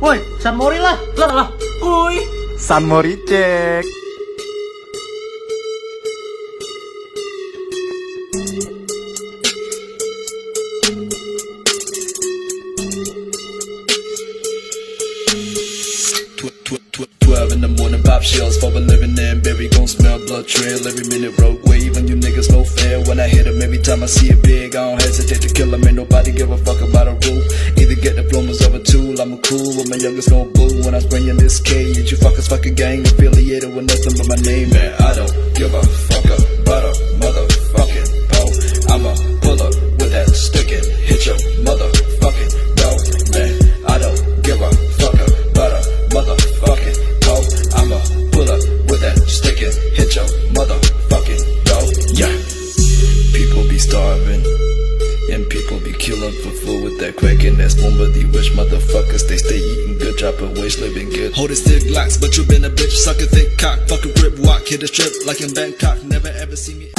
Woi, San Mori lah. Lah. Woi. San Mori cek. In the morning, pop shells for a living and berry gon' smell blood trail every minute road wave and you niggas no fair. When I hit 'em every time I see it big, I don't hesitate to kill 'em. Ain't nobody give a fuck about a rule. Either get diplomas or a tool. I'm a cool with my youngest gon' boo when I'm spraying this K. And you fuckers fucking gang affiliated with nothing but my name. Man, I don't give a fuck about a motherfucking pole. I'ma pull up with that stick and hit your motherfucking door. Man, I don't give a fuck about a motherfucking pole. I'ma pull up with that stick and hit your motherfucking door. Yeah, people be starving and people be killing for food with that crack and that spoon. But these rich motherfuckers, they stay eating good, dropping waste, living good. Holding stick locks, but you been a bitch, sucking thick cock, fucking grip walk, hit a strip like in Bangkok. Never ever see me.